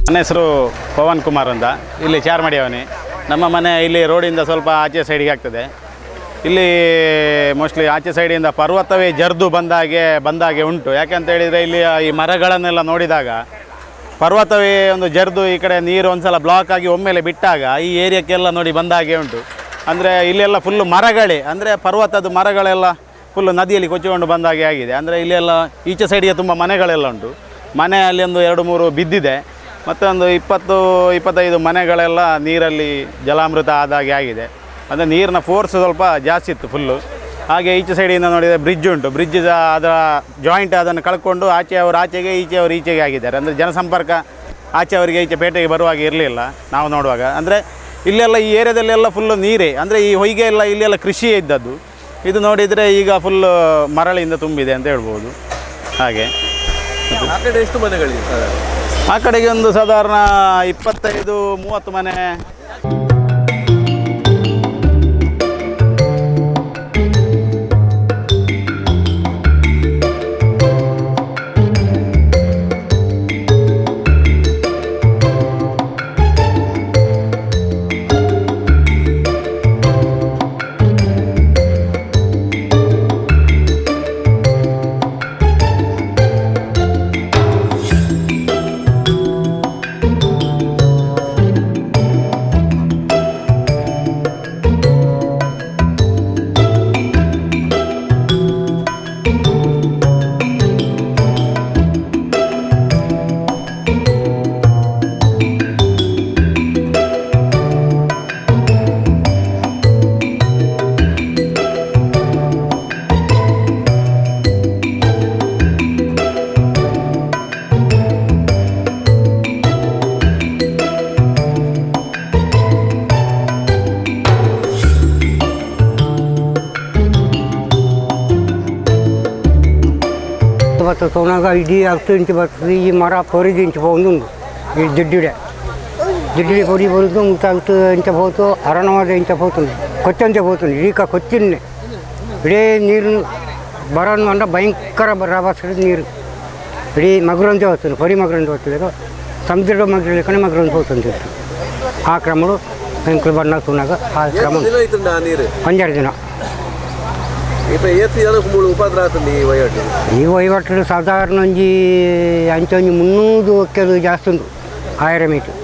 ನನ್ನ ಹೆಸರು ಪವನ್ ಕುಮಾರ್ ಅಂತ. ಇಲ್ಲಿ ಚಾರ್ಮಡಿ ಅವನೇ. ನಮ್ಮ ಮನೆ ಇಲ್ಲಿ ರೋಡಿಂದ ಸ್ವಲ್ಪ ಆಚೆ ಸೈಡಿಗೆ ಆಗ್ತದೆ. ಇಲ್ಲಿ ಮೋಸ್ಟ್ಲಿ ಆಚೆ ಸೈಡಿಂದ ಪರ್ವತವೇ ಜರ್ದು ಬಂದಾಗೆ ಉಂಟು. ಯಾಕೆಂತ ಹೇಳಿದರೆ ಇಲ್ಲಿ ಈ ಮರಗಳನ್ನೆಲ್ಲ ನೋಡಿದಾಗ ಪರ್ವತವೇ ಒಂದು ಜರ್ದು ಈ ಕಡೆ ನೀರು ಒಂದ್ಸಲ ಬ್ಲಾಕ್ ಆಗಿ ಒಮ್ಮೆಲೆ ಬಿಟ್ಟಾಗ ಈ ಏರಿಯಾಕ್ಕೆಲ್ಲ ನೋಡಿ ಬಂದ ಹಾಗೆ ಉಂಟು. ಅಂದರೆ ಇಲ್ಲೆಲ್ಲ ಫುಲ್ಲು ಮರಗಳೇ, ಅಂದರೆ ಪರ್ವತದ ಮರಗಳೆಲ್ಲ ಫುಲ್ಲು ನದಿಯಲ್ಲಿ ಕೊಚ್ಚಿಕೊಂಡು ಬಂದ ಹಾಗೆ ಆಗಿದೆ. ಅಂದರೆ ಇಲ್ಲೆಲ್ಲ ಈಚೆ ಸೈಡಿಗೆ ತುಂಬ ಮನೆಗಳೆಲ್ಲ ಉಂಟು. ಮನೆ ಅಲ್ಲಿ ಒಂದು 2-3 ಬಿದ್ದಿದೆ, ಮತ್ತು ಒಂದು 20-25 ಮನೆಗಳೆಲ್ಲ ನೀರಲ್ಲಿ ಜಲಾಮೃತ ಆದಾಗೆ ಆಗಿದೆ. ಅಂದರೆ ನೀರಿನ ಫೋರ್ಸ್ ಸ್ವಲ್ಪ ಜಾಸ್ತಿ ಇತ್ತು ಫುಲ್ಲು. ಹಾಗೆ ಈಚೆ ಸೈಡಿಂದ ನೋಡಿದರೆ ಬ್ರಿಡ್ಜ್ ಉಂಟು, ಬ್ರಿಡ್ಜ್ ಅದರ ಜಾಯಿಂಟ್ ಅದನ್ನು ಕಳ್ಕೊಂಡು ಆಚೆಯವರು ಆಚೆಗೆ ಈಚೆಯವರು ಈಚೆಗೆ ಆಗಿದ್ದಾರೆ. ಅಂದರೆ ಜನಸಂಪರ್ಕ ಆಚೆಯವರಿಗೆ ಈಚೆ ಪೇಟೆಗೆ ಬರುವಾಗ ಇರಲಿಲ್ಲ ನಾವು ನೋಡುವಾಗ. ಅಂದರೆ ಇಲ್ಲೆಲ್ಲ ಈ ಏರಿಯಾದಲ್ಲೆಲ್ಲ ಫುಲ್ಲು ನೀರೇ, ಅಂದರೆ ಈ ಹೊಯ್ಗೆ ಎಲ್ಲ ಇಲ್ಲೆಲ್ಲ ಕೃಷಿಯೇ ಇದ್ದದ್ದು. ಇದು ನೋಡಿದರೆ ಈಗ ಫುಲ್ಲು ಮರಳಿಂದ ತುಂಬಿದೆ ಅಂತ ಹೇಳ್ಬೋದು. ಹಾಗೆ ಆ ಕಡೆ ಎಷ್ಟು ಮನೆಗಳಿವೆ? ಆ ಕಡೆಗೆ ಒಂದು ಸಾಧಾರಣ 25-30 ಮನೆ. ಬರ್ತದೆ ತೋನಾಗ ಇಡೀ 10 ಇಂಚು ಬರ್ತದೆ. ಈ ಮರ 10 ಇಂಚು ಒಂದು ಈ ಜಿಡ್ಡಿಡೆ పొడి బరుతూ 30 ఇంచ పోతూ అరణవాద ఇంచ పోతుంది కొచ్చంచ పోతుంది ఈక కొచ్చిన్నే ఇడే నీరు బరను అంటే భయంకర రావాల్సిన నీరు ఇడీ మగురంతో వస్తుంది పొడి మగురంతో వస్తుంది సముద్రంలో మగురు లెక్కనే మగురంతో పోతుంది ఆ క్రమంలో ఇంట్లో బండాకున్నాక ఆ క్రమం 5 ದಿನ ಈ ವಹಿವಾಟು ಸಾಧಾರಣ ಒಂಜಿ ಅಂಚೊಂಜಿ 300 ಒಕ್ಕೆದು ಜಾಸ್ತಿ ಉಂಟು 1000 ಮೀಟರ್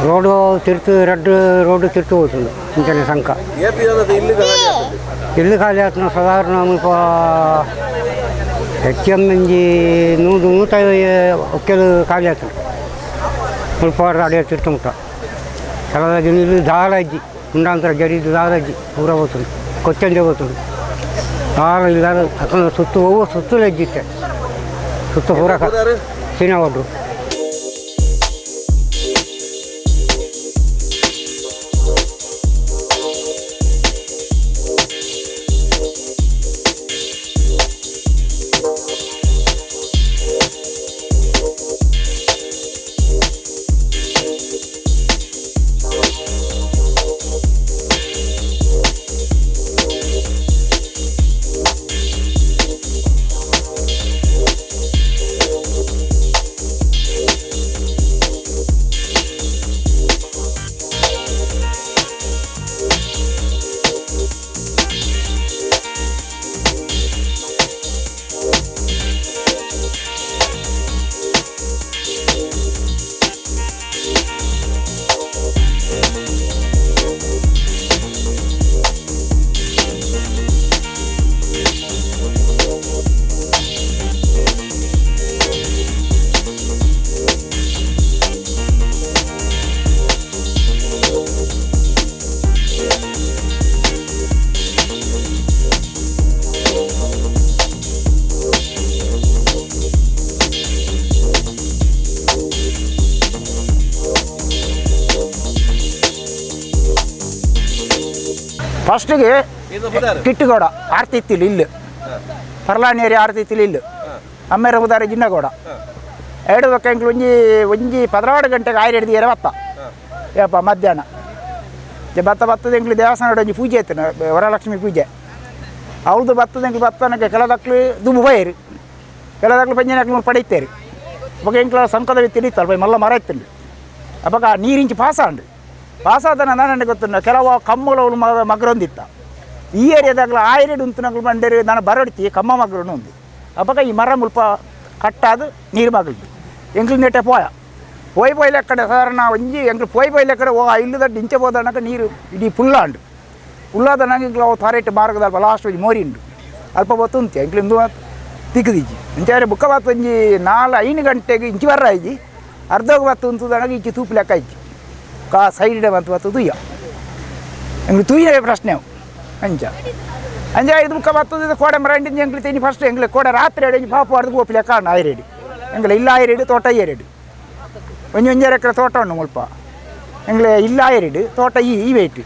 రోడ్డు తిరుతూ రెడ్ రోడ్డు తిరుతూ పోతుంది ఇంచనే సంఖ ఇల్లు ఖాళీ అవుతున్నా సాధారణ ಹೆಚ್ಚು ಮಂಜಿ 150 ಒಕ್ಕೆಲು ಖಾಲಿ ಆಗ್ತದೆ ಸ್ವಲ್ಪ ಅಡಿಯ ತಿರ್ತುಂಟ ಕೆಲದ ಇಲ್ಲಿ ದಾಳಜ್ಜಿ ఉండాంతర జరిది దాదాజీ ఊర పోతుంది కొచ్చంజ పోతుంది దాಳ ಇಲ್ಲ ಅక్కడ ಸುತ್ತು ಹೋಗೋ ಸುತ್ತು ಲಜ್ಜಿತ್ತೆ ಸುತ್ತು ಹೊರಕ ಸೀನವಡ್ರು ಫಸ್ಟಿಗೆ ಕಿಟ್ಟುಗೋಡ ಆರ್ತಿತ್ತಿಲ್ಲ ಇಲ್ಲು ಪರ್ಲಾಣಿಯರಿ ಆರ್ತಿತ್ತಿಲ್ಲ ಇಲ್ಲು ಅಮ್ಮೇರ ಉದಾರ ಜಿನ್ನಗೋಡ 2 ಒಕ್ಕಂಕ್ಲು ಒಂಜಿ 16 ಗಂಟೆಗೆ 6 ಹಿಡಿದು ಬತ್ತ ಯಪ್ಪ ಮಧ್ಯಾಹ್ನ ಬತ್ತದೆಂಕ್ಲು ದೇವಸ್ಥಾನ ಒಂಜಿ ಪೂಜೆ ಇತ್ತು ವರಲಕ್ಷ್ಮಿ ಪೂಜೆ ಅವ್ರದ್ದು ಬತ್ತದೆಂಕ್ಲು ಬತ್ತನಕ್ಕೆ ಕೆಲದಕ್ಲು ದುಬ್ಬು ಬಯರು ಕೆಲದಕ್ಲು ಪಂಜನಕ್ಲು ಪಡೀತೇರಿ ಅವಾಗ ಎಂಕ್ಲ ಸಂಕದ ತಿಳಿತಲ್ಲ ಮಲ್ಲ ಮರ ಇತ್ತು ಅವಾಗ ನೀರಿಂಚು ಪಾಸಾಂಡು ಪಾಸಾದನ ನನಗೆ ಗೊತ್ತು ಕೆಲವು ಕಮ್ಮಗಳು ಮಗ್ರೊಂದಿತ್ತ ಈ ಏರಿಯಾದಾಗಲ 1000 ಉಂತನಗಳು ಬಂಡೇರಿ ನಾನು ಬರಡ್ತಿ ಕಮ್ಮ ಮಗ್ರನು ಒಂದು ಅವಾಗ ಈ ಮರ ಮುಲ್ಪ ಕಟ್ಟಾದು ನೀರು ಮಗಲ್ದು ಎಂಕ್ಲು ನೆಟ್ಟೆ ಪೋಯ್ ಲೆಕ್ಕಡೆ ಸಾಧಾರಣ ಒಂಜಿ ಎಂಕ್ಲು ಪೋಯ್ ಲೆಕ್ಕಡೆ ಇಲ್ಲದ ದಿಂಚೆ ಹೋದನಕ ನೀರು ಇಡೀ ಪುಲ್ಲಾಂಡು ಪುಲ್ಲಾದನಾಗ ಇಂಕ್ಲು ಅವು ತಾರೇಟ್ ಮಾರ್ಗದಲ್ಪ ಲಾಸ್ಟ್ ಒಂಜಿ ಮೋರಿಂಡು ಅಲ್ಪ ಹೊತ್ತು ಉಂತೆ ಎಂಕ್ಲಿಂದು ತಿಕ್ಕದಿಜ್ಜಿ ಇಂಚಾರೆ ಬುಕ್ಕ ಬತ್ತು ಒಂಜಿ 4-5 ಗಂಟೆಗೆ ಇಂಚಿ ಬರ್ರ ಇಜ್ಜಿ ಅರ್ಧೋಗ ಬತ್ತು ಉಂತದನಾಗ ಇಂಚಿ ತೂಪು ಲೆಕ್ಕ ಇಜ್ಜಿ ಕಾ ಸೈಡ್ ಬತ್ತು ತುಯ್ಯ ಎಂಗ್ಳು ತುಯ್ಯ ಪ್ರಶ್ನೆ ಅವು ಅಂಜ ಇದು ಬುಕ್ಕ ಬತ್ತದ ಕೋಡೆ ಮರಂಡಿಂದ ಎಂಗ್ಳು ತಿನ್ನಿ ಫಸ್ಟ್ ಎಂಗ್ಳು ಕೋಡೆ ರಾತ್ರಿ ಎಡೆ ಪಾಪು ಅರ್ದು ಗೋಪಿ ಲೆಕ್ಕ ಆಯ್ರೆಡಿ ಎಂಗ್ಳು ಇಲ್ಲ ಆಯ್ರೆಡು ತೋಟ ಏರೆಡು ಒಂಜೊಂಜರ ಎಕರೆ ತೋಟ ಉಂಡು ಮುಲ್ಪ ಎಂಗ್ಳು ಇಲ್ಲ ಆಯ್ರೆಡು ತೋಟ ಈ ವೇಟ್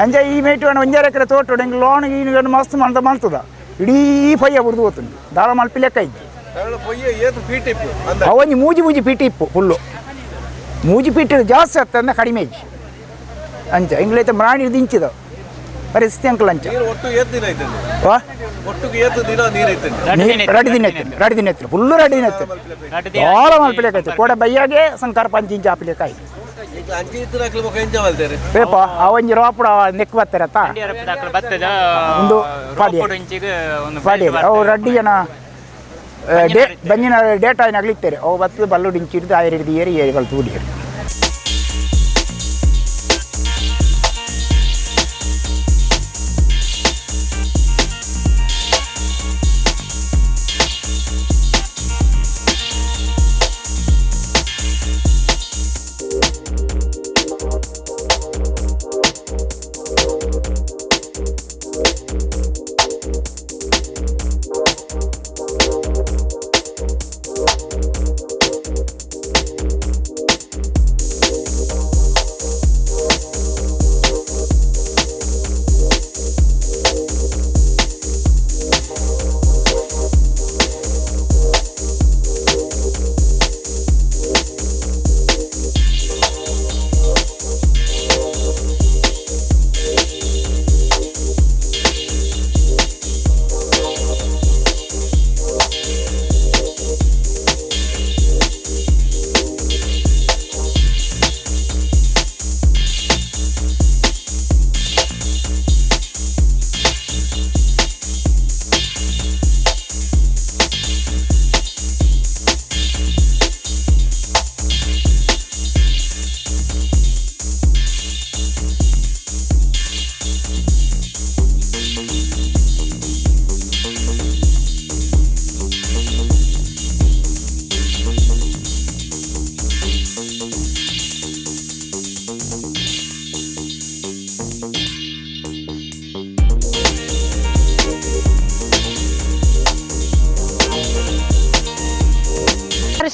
ಅಂಜ ಈ ವೇಟ್ ಒಂಜರ ಎಕರೆ ತೋಟ ಉಂಡು ಎಂಗ್ಳು ಲೋನ್ ಗೀನು ಮಸ್ತ್ ಮಲ್ತದ ಇಡೀ ಪಯ್ಯ ಬುಡ್ದು ಹೋತುಂಡು ದಾಳ ಮಲ್ಪಿ ಲೆಕ್ಕ ಇಜ್ಜಿ ಅವೊಂಜಿ ಮೂಜಿ ಪೀಟಿ ಇಪ್ಪು ಫುಲ್ಲು ಮೂಜಿ ಪೀಟಿ ಜಾಸ್ತಿ ಆಗ್ತದೆ ಕಡಿಮೆ ಇಜ್ಜಿ ಅಂಚ ಎಂಗ್ಳೈತೆ ಮರಾಣಿ ದಿಂಚಿದ ಪರಿಸ್ಥಿತಿ ಅಂಕಲ್ ಅಂಚ ರಡಿ ದಿನ ಐತೆ ಫುಲ್ಲು ರಡಿ ದಿನ ಐತೆ ಭಾಳ ಮಲ್ಪಿಲೇಕ ಐತೆ ಕೋಡೆ ಬಯ್ಯಾಗೆ ಸಂಕಾರ ಪಂಚಿಂಚ ಆಪಿಲೇಕ ಆಯ್ತು ಬೇಪ ಅವಂಜಿ ರೋಪುಡ ನೆಕ್ ಬರ್ತಾರೆ ಒಂದು ಪಾಡಿ ಅವು ರಡ್ಡಿ ಜನ ಬಂಜಿನ ಡೇಟಾ ಏನಾಗ್ಲಿತ್ತಾರೆ ಅವು ಬತ್ತು ಬಲ್ಲು ಡಿಂಚಿಡ್ದು ಆಯ್ರು ಹಿಡಿದು ಏರಿ ಕಲ್ತು ಹುಡಿಯರು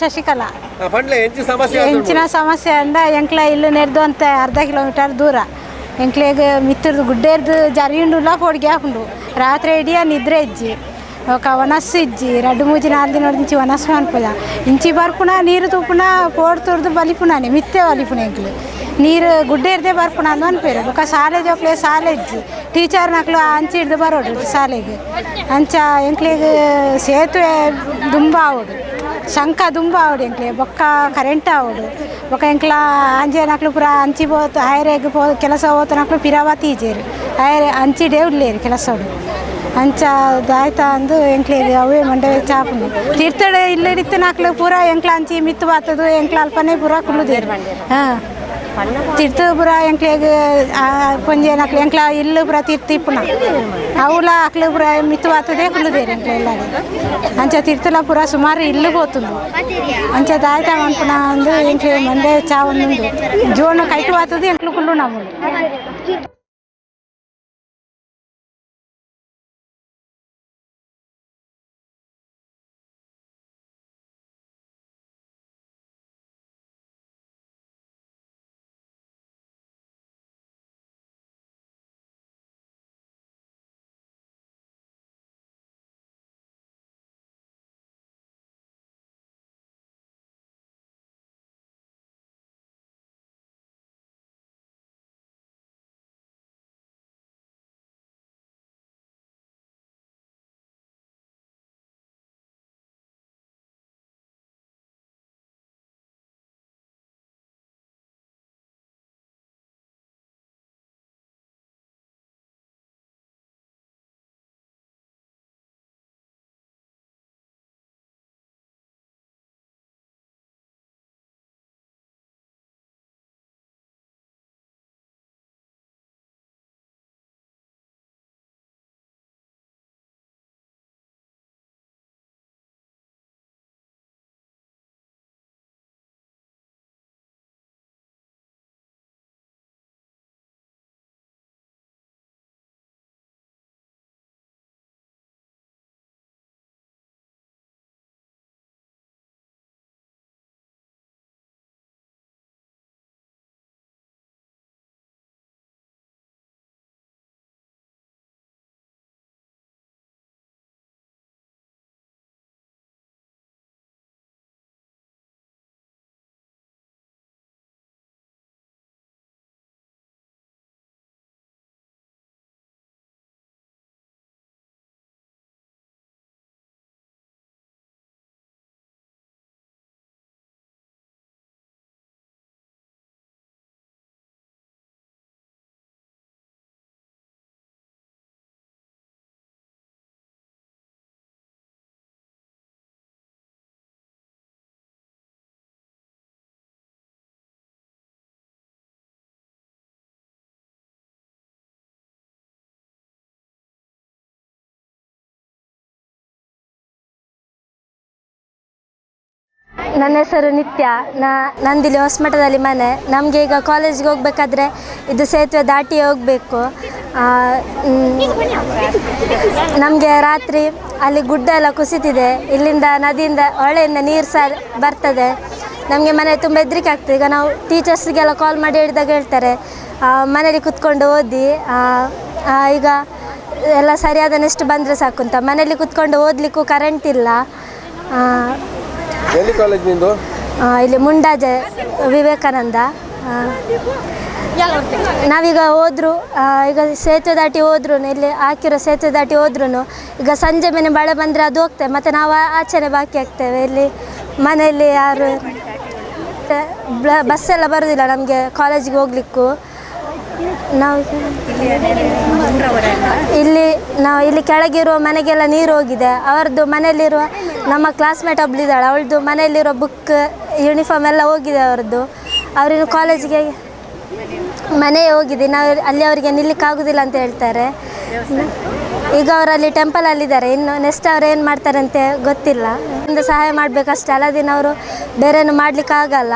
ಶಶಿಕಲಾ ಹೆಂಚಿನ ಸಮಸ್ಯೆ ಅಂದ ಎಂಕ್ಲ ಇಲ್ಲು ನೆರೆದು ಅಂತ ಅರ್ಧ ಕಿಲೋಮೀಟರ್ ದೂರ ಎಂಕ್ಲೆಗೆ ಮಿತ್ತರ್ದು ಗುಡ್ಡೇರ್ದು ಜರಿಯುಂಡುಲ್ಲ ಪೋಡಿಗೆ ಹಾಕೊಂಡು ರಾತ್ರಿ ಇಡಿಯ ನಿದ್ರೆ ಇಜ್ಜಿ ఒక వనస్సు ఇచ్చి 2-3 ದಿನ నుంచి వనస్సు అనిపోయా ఇంచి ಬರ್ಪುಣ ನೀರು ತುಪ್ಪುಣ ಪೋಡ್ ತುರ್ದು ಬಲಿಪುಣಾನೆ ಮಿತ್ತೆ ಬಲಿಪುಣ ಎಂಕ್ಲು ನೀರು ಗುಡ್ಡೆ ಇರ್ದೆ ಬರ್ಪುಣ ಅಂದು ಅನ್ಪೇರು ಬೊಕ ಶಾಲೆ ಜೋಕ್ಲೆ ಶಾಲೆ ಇಜ್ಜಿ ಟೀಚರ್ ನಕ್ಲು ಅಂಚಿ ಹಿಡ್ದು ಬರೋಡು ಶಾಲೆಗೆ ಅಂಚ ಎಂಕ್ಲಿಗೆ ಸೇತುವೆ ದುಂಬ ಆವಡು ಶಂಕ ದುಂಬ ಆವಡು ಎಂಕ್ಲೆ ಬೊಕ್ಕ ಕರೆಂಟ್ ಆವಡು ಬೊಕ ಎಂಕ್ಲ ಅಂಜೆ ನಕ್ಲು ಪೂರ ಅಂಚಿ ಪೋತು ಹೈರೇಗೆ ಪೋ ಕೆಲಸ ಹೋತು ನಕ್ಲು ಪಿರಾವತಿ ಇಜೇರು ಹೈರೆ ಅಂಚಿ ಡೇವ್ಲೇರು ಕೆಲಸ ಅಂಚ ದಾಯ್ತಾ ಅಂದು ಎಂಕ್ಲಿಗೆ ಅವೇ ಮಂಡವೆ ಚಾಪುಂಡು ತೀರ್ಥಡೆ ಇಲ್ಲಿ ಇಡಿತ್ತು ನಾಕ್ಲು ಪೂರ ಎಂಕ್ಲ ಅಂಚಿ ಮಿತ್ತು ಬಾತದು ಎಂಕ್ಲ ಅಲ್ಪನೆ ಪೂರ ಕುಲ್ಲುದೇರು ಹಾಂ ತೀರ್ಥ ಪೂರ ಎಂಕ್ಲಿಗೆ ಕೊಂಜೆ ನಕ್ಲು ಎಂಕ್ಲ ಇಲ್ಲು ಪೂರ ತೀರ್ಥ ಇಪ್ಪುನ ಅವಳ ಅಕ್ಲು ಪೂರ ಮಿತ್ತು ಬಾತದೆ ಕುಲ್ಲುದೇರು ಎಂಕ್ಲ ಎಲ್ಲಾರು ಅಂಚ ತೀರ್ಥಲ ಪೂರ ಸುಮಾರು ಇಲ್ಲು పోతుంది ಅಂಚ ದಾಯ್ತಾ ಅನ್ಪುಣ ಅಂದು ಎಂಕ್ಲಿ ಮಂಡೆ ಚಾವುಂಡು ಜೋನು ಕೈಟು ಬಾತದು ಎಂಕ್ಲು ಕುಲ್ಲು ನಮ್ಮದು ನನ್ನ ಹೆಸರು ನಿತ್ಯ. ನಂದಿಲ್ಲಿ ಹೊಸಮಠದಲ್ಲಿ ಮನೆ. ನಮಗೆ ಈಗ ಕಾಲೇಜಿಗೆ ಹೋಗ್ಬೇಕಾದ್ರೆ ಇದು ಸೇತುವೆ ದಾಟಿ ಹೋಗಬೇಕು. ನಮಗೆ ರಾತ್ರಿ ಅಲ್ಲಿ ಗುಡ್ಡ ಎಲ್ಲ ಕುಸಿತಿದೆ. ಇಲ್ಲಿಂದ ನದಿಯಿಂದ ಹೊಳೆಯಿಂದ ನೀರು ಸಹ ಬರ್ತದೆ. ನಮಗೆ ಮನೆ ತುಂಬ ಹೆದರಿಕೆ ಆಗ್ತದೆ. ಈಗ ನಾವು ಟೀಚರ್ಸ್ಗೆಲ್ಲ ಕಾಲ್ ಮಾಡಿ ಹೇಳಿದಾಗ ಹೇಳ್ತಾರೆ ಮನೇಲಿ ಕುತ್ಕೊಂಡು ಓದಿ, ಈಗ ಎಲ್ಲ ಸರಿಯಾದ ನೆಕ್ಸ್ಟ್ ಬಂದರೆ ಸಾಕು ಅಂತ. ಮನೇಲಿ ಕುತ್ಕೊಂಡು ಓದಲಿಕ್ಕೂ ಕರೆಂಟ್ ಇಲ್ಲ. ಎಲ್ಲಿ ಕಾಲೇಜ್ ನಿಂದು? ಇಲ್ಲಿ ಮುಂಡಾಜ ವಿವೇಕಾನಂದ. ನಾವೀಗ ಹೋದ್ರು, ಈಗ ಸೇತುವೆ ದಾಟಿ ಹೋದ್ರು, ಇಲ್ಲಿ ಹಾಕಿರೋ ಸೇತುವೆ ದಾಟಿ ಹೋದ್ರೂ ಈಗ ಸಂಜೆ ಮೇಲೆ ಮಳೆ ಬಂದರೆ ಅದು ಹೋಗ್ತೇವೆ, ಮತ್ತು ನಾವು ಆಚೆನೆ ಬಾಕಿ ಆಗ್ತೇವೆ. ಇಲ್ಲಿ ಮನೆಯಲ್ಲಿ ಯಾರು ಬಸ್ಸೆಲ್ಲ ಬರೋದಿಲ್ಲ ನಮಗೆ ಕಾಲೇಜಿಗೆ ಹೋಗ್ಲಿಕ್ಕೂ. ನಾವು ಇಲ್ಲಿ ಕೆಳಗಿರುವ ಮನೆಗೆಲ್ಲ ನೀರು ಹೋಗಿದೆ. ಅವರದ್ದು ಮನೆಯಲ್ಲಿರುವ ನಮ್ಮ ಕ್ಲಾಸ್ಮೇಟ್ ಒಬ್ಳಿದ್ದಾಳೆ, ಅವಳದು ಮನೆಯಲ್ಲಿರೋ ಬುಕ್ ಯೂನಿಫಾರ್ಮ್ ಎಲ್ಲ ಹೋಗಿದೆ ಅವರದ್ದು. ಅವರಿನ್ನು ಕಾಲೇಜಿಗೆ ಮನೆ ಹೋಗಿದೆ. ನಾವು ಅಲ್ಲಿ ಅವರಿಗೆ ನಿಲ್ಲಿಕ್ಕಾಗೋದಿಲ್ಲ ಅಂತ ಹೇಳ್ತಾರೆ. ಈಗ ಅವರಲ್ಲಿ ಟೆಂಪಲಲ್ಲಿದ್ದಾರೆ. ಇನ್ನು ನೆಕ್ಸ್ಟ್ ಅವ್ರು ಏನು ಮಾಡ್ತಾರೆ ಅಂತ ಗೊತ್ತಿಲ್ಲ. ಒಂದು ಸಹಾಯ ಮಾಡಬೇಕಷ್ಟೇ, ಅಲ್ಲದಿನ ಅವರು ಬೇರೇನು ಮಾಡಲಿಕ್ಕಾಗಲ್ಲ.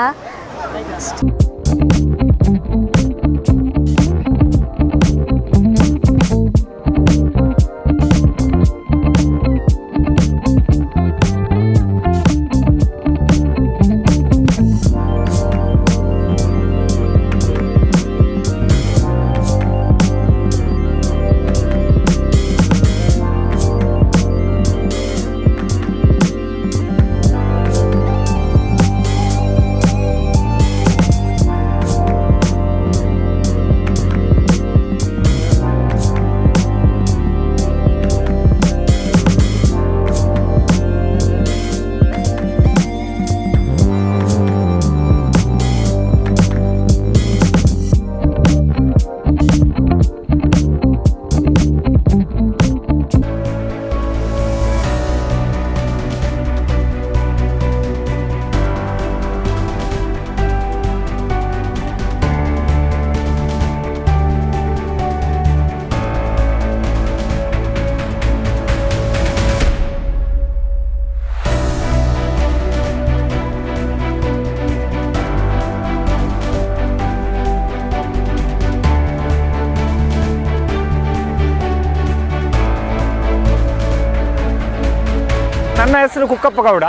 ನನ್ನ ಹೆಸರು ಕುಕ್ಕಪ್ಪ ಗೌಡ,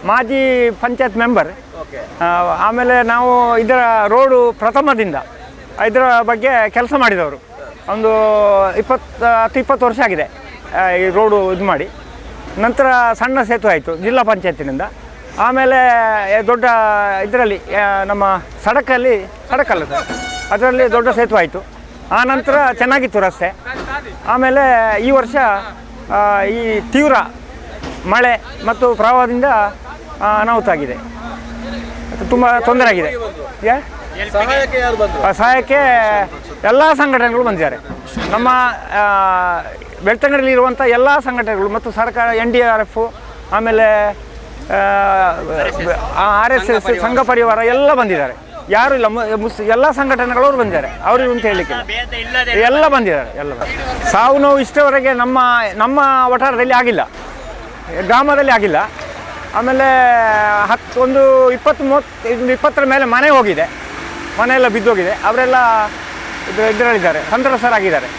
ಮಾಜಿ ಪಂಚಾಯತ್ ಮೆಂಬರ್. ಆಮೇಲೆ ನಾವು ಇದರ ರೋಡು ಪ್ರಥಮದಿಂದ ಇದರ ಬಗ್ಗೆ ಕೆಲಸ ಮಾಡಿದವರು. ಒಂದು 20 ವರ್ಷ ಆಗಿದೆ ಈ ರೋಡು ಇದು ಮಾಡಿ. ನಂತರ ಸಣ್ಣ ಸೇತುವೆ ಆಯಿತು ಜಿಲ್ಲಾ ಪಂಚಾಯತಿನಿಂದ. ಆಮೇಲೆ ದೊಡ್ಡ ಇದರಲ್ಲಿ ನಮ್ಮ ಸಡಕಲ್ಲ ಅದರಲ್ಲಿ ದೊಡ್ಡ ಸೇತುವೆ ಆಯಿತು. ಆನಂತರ ಚೆನ್ನಾಗಿತ್ತು ರಸ್ತೆ. ಆಮೇಲೆ ಈ ವರ್ಷ ಈ ತೀವ್ರ ಮಳೆ ಮತ್ತು ಪ್ರವಾಹದಿಂದ ಅನಾಹುತ ಆಗಿದೆ. ತುಂಬ ತೊಂದರೆ ಆಗಿದೆ. ಸಹಾಯಕ್ಕೆ ಎಲ್ಲ ಸಂಘಟನೆಗಳು ಬಂದಿದ್ದಾರೆ. ನಮ್ಮ ಬೆಳ್ತಂಗಡಿಯಲ್ಲಿರುವಂಥ ಎಲ್ಲ ಸಂಘಟನೆಗಳು ಮತ್ತು ಸರ್ಕಾರ, NDRF, ಆಮೇಲೆ RSS, ಸಂಘ ಪರಿವಾರ ಎಲ್ಲ ಬಂದಿದ್ದಾರೆ. ಯಾರು ಇಲ್ಲ, ಎಲ್ಲ ಸಂಘಟನೆಗಳವರು ಬಂದಿದ್ದಾರೆ. ಅವ್ರಿಗೆ ಅಂತ ಹೇಳಲಿಕ್ಕೆ ಎಲ್ಲ ಬಂದಿದ್ದಾರೆ. ಸಾವು ನೋವು ಇಷ್ಟವರೆಗೆ ನಮ್ಮ ವಠಾರದಲ್ಲಿ ಆಗಿಲ್ಲ, ಗ್ರಾಮದಲ್ಲಿ ಆಗಿಲ್ಲ. ಆಮೇಲೆ 20-30 ಮೇಲೆ ಮನೆ ಹೋಗಿದೆ, ಮನೆಯೆಲ್ಲ ಬಿದ್ದೋಗಿದೆ. ಅವರೆಲ್ಲ ಇದರಲ್ಲಿದ್ದಾರೆ, ಸಂತ್ರಸ್ತರಾಗಿದ್ದಾರೆ.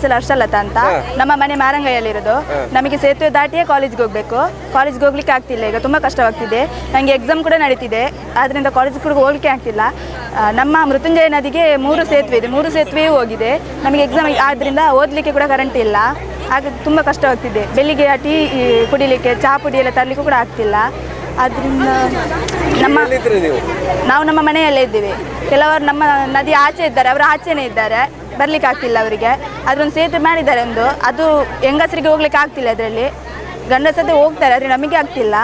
ಹೆಸರು ಹರ್ಷಲತಾ ಅಂತ. ನಮ್ಮ ಮನೆ ಮಾರಂಗೈಯಲ್ಲಿರೋದು. ನಮಗೆ ಸೇತುವೆ ದಾಟಿಯೇ ಕಾಲೇಜ್ಗೆ ಹೋಗಬೇಕು. ಕಾಲೇಜ್ಗೆ ಹೋಗ್ಲಿಕ್ಕೆ ಆಗ್ತಿಲ್ಲ, ಈಗ ತುಂಬ ಕಷ್ಟವಾಗ್ತಿದೆ. ನನಗೆ ಎಕ್ಸಾಮ್ ಕೂಡ ನಡೀತಿದೆ, ಆದ್ದರಿಂದ ಕಾಲೇಜ್ ಕೂಡ ಹೋಗ್ಲಿಕ್ಕೆ ಆಗ್ತಿಲ್ಲ. ನಮ್ಮ ಮೃತ್ಯುಂಜಯ ನದಿಗೆ 3 ಸೇತುವೆ ಇದೆ, 3 ಸೇತುವೆಯೂ ಹೋಗಿದೆ. ನಮಗೆ ಎಕ್ಸಾಮ್ ಆದ್ದರಿಂದ ಓದಲಿಕ್ಕೆ ಕೂಡ ಕರೆಂಟ್ ಇಲ್ಲ, ಹಾಗೆ ತುಂಬ ಕಷ್ಟವಾಗ್ತಿದೆ. ಬೆಳಿಗ್ಗೆ ಟೀ ಕುಡಿಲಿಕ್ಕೆ, ಚಹಾ ಪುಡಿ ಎಲ್ಲ ತರಲಿಕ್ಕೂ ಕೂಡ ಆಗ್ತಿಲ್ಲ. ಆದ್ದರಿಂದ ನಾವು ನಮ್ಮ ಮನೆಯಲ್ಲೇ ಇದ್ದೀವಿ. ಕೆಲವರು ನಮ್ಮ ನದಿ ಆಚೆ ಇದ್ದಾರೆ, ಅವರು ಆಚೆನೇ ಇದ್ದಾರೆ, ಬರ್ಲಿಕ್ಕೆ ಆಗ್ತಿಲ್ಲ ಅವರಿಗೆ. ಅದರೊಂದು ಸೇತುವೆ ಮಾಡಿದ್ದಾರೆ ಒಂದು, ಅದು ಹೆಂಗಸರಿಗೆ ಹೋಗ್ಲಿಕ್ಕೆ ಆಗ್ತಿಲ್ಲ. ಅದರಲ್ಲಿ ಗಂಡಸತೆ ಹೋಗ್ತಾರೆ, ಆದರೆ ನಮಗೆ ಆಗ್ತಿಲ್ಲ.